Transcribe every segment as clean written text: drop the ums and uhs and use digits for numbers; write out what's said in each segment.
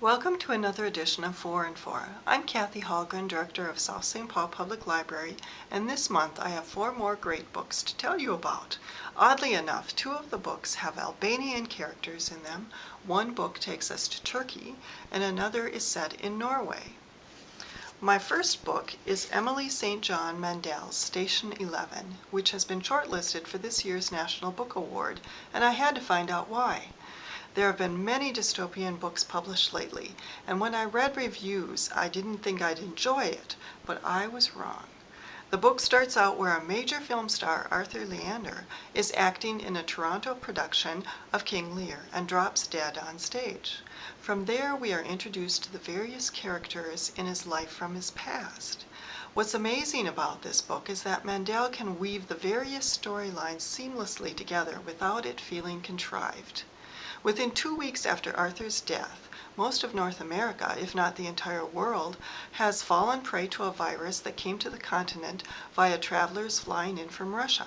Welcome to another edition of 4 and 4. I'm Kathy Halgren, Director of South St. Paul Public Library, and this month I have 4 more great books to tell you about. Oddly enough, 2 of the books have Albanian characters in them, 1 book takes us to Turkey, and another is set in Norway. My first book is Emily St. John Mandel's Station 11, which has been shortlisted for this year's National Book Award, and I had to find out why. There have been many dystopian books published lately, and when I read reviews, I didn't think I'd enjoy it, but I was wrong. The book starts out where a major film star, Arthur Leander, is acting in a Toronto production of King Lear and drops dead on stage. From there, we are introduced to the various characters in his life from his past. What's amazing about this book is that Mandel can weave the various storylines seamlessly together without it feeling contrived. Within 2 weeks after Arthur's death, most of North America, if not the entire world, has fallen prey to a virus that came to the continent via travelers flying in from Russia.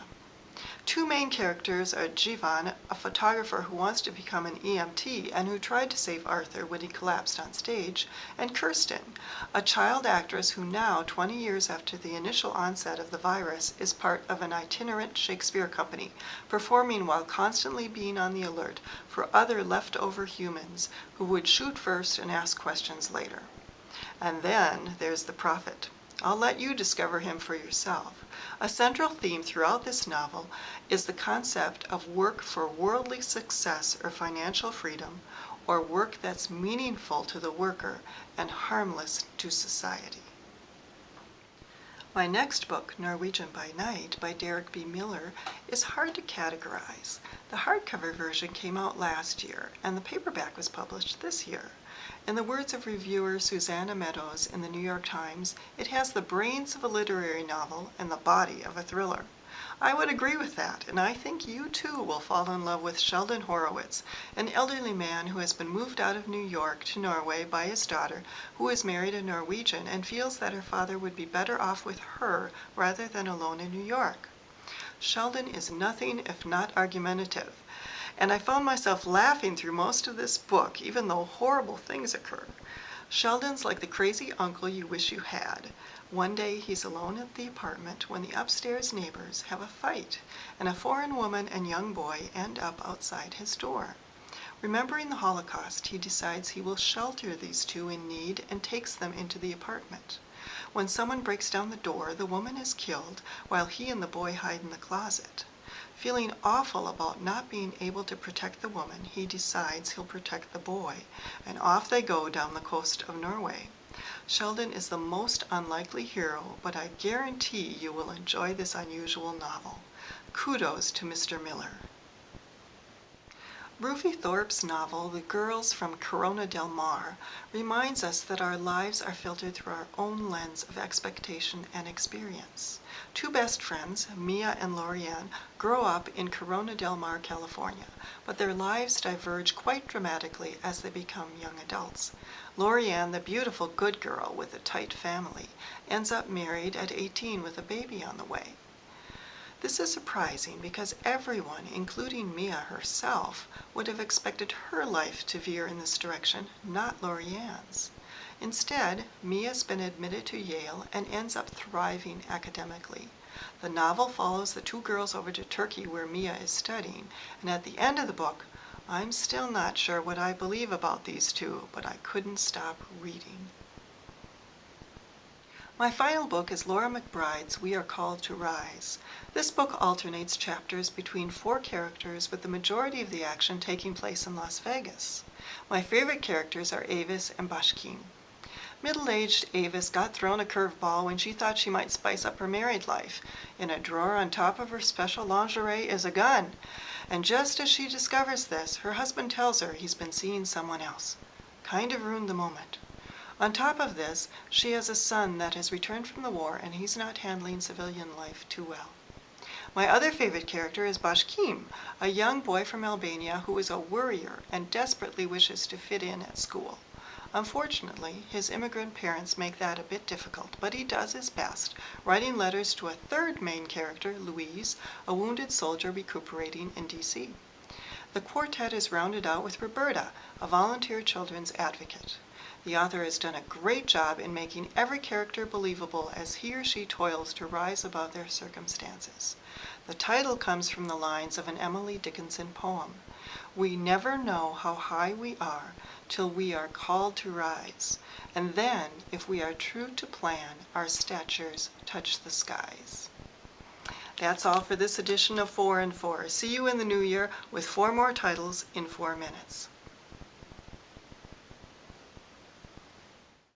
2 main characters are Jivan, a photographer who wants to become an EMT and who tried to save Arthur when he collapsed on stage, and Kirsten, a child actress who now, 20 years after the initial onset of the virus, is part of an itinerant Shakespeare company, performing while constantly being on the alert for other leftover humans who would shoot first and ask questions later. And then there's the prophet. I'll let you discover him for yourself. A central theme throughout this novel is the concept of work for worldly success or financial freedom, or work that's meaningful to the worker and harmless to society. My next book, Norwegian by Night, by Derek B. Miller, is hard to categorize. The hardcover version came out last year, and the paperback was published this year. In the words of reviewer Susanna Meadows in the New York Times, it has the brains of a literary novel and the body of a thriller. I would agree with that, and I think you too will fall in love with Sheldon Horowitz, an elderly man who has been moved out of New York to Norway by his daughter, who is married a Norwegian and feels that her father would be better off with her rather than alone in New York. Sheldon is nothing if not argumentative, and I found myself laughing through most of this book, even though horrible things occur. Sheldon's like the crazy uncle you wish you had. One day he's alone at the apartment when the upstairs neighbors have a fight, and a foreign woman and young boy end up outside his door. Remembering the Holocaust, he decides he will shelter these two in need and takes them into the apartment. When someone breaks down the door, the woman is killed while he and the boy hide in the closet. Feeling awful about not being able to protect the woman, he decides he'll protect the boy, and off they go down the coast of Norway. Sheldon is the most unlikely hero, but I guarantee you will enjoy this unusual novel. Kudos to Mr. Miller. Rufi Thorpe's novel, The Girls from Corona del Mar, reminds us that our lives are filtered through our own lens of expectation and experience. 2 best friends, Mia and Lorianne, grow up in Corona del Mar, California, but their lives diverge quite dramatically as they become young adults. Lorianne, the beautiful good girl with a tight family, ends up married at 18 with a baby on the way. This is surprising because everyone, including Mia herself, would have expected her life to veer in this direction, not Lorianne's. Instead, Mia's been admitted to Yale and ends up thriving academically. The novel follows the 2 girls over to Turkey where Mia is studying, and at the end of the book, I'm still not sure what I believe about these 2, but I couldn't stop reading. My final book is Laura McBride's We Are Called to Rise. This book alternates chapters between 4 characters, with the majority of the action taking place in Las Vegas. My favorite characters are Avis and Bashkim. Middle-aged Avis got thrown a curveball when she thought she might spice up her married life. In a drawer on top of her special lingerie is a gun. And just as she discovers this, her husband tells her he's been seeing someone else. Kind of ruined the moment. On top of this, she has a son that has returned from the war and he's not handling civilian life too well. My other favorite character is Bashkim, a young boy from Albania who is a worrier and desperately wishes to fit in at school. Unfortunately, his immigrant parents make that a bit difficult, but he does his best, writing letters to a 3rd main character, Louise, a wounded soldier recuperating in D.C. The quartet is rounded out with Roberta, a volunteer children's advocate. The author has done a great job in making every character believable as he or she toils to rise above their circumstances. The title comes from the lines of an Emily Dickinson poem. We never know how high we are till we are called to rise, and then, if we are true to plan, our statures touch the skies. That's all for this edition of 4 and 4. See you in the new year with 4 more titles in 4 minutes.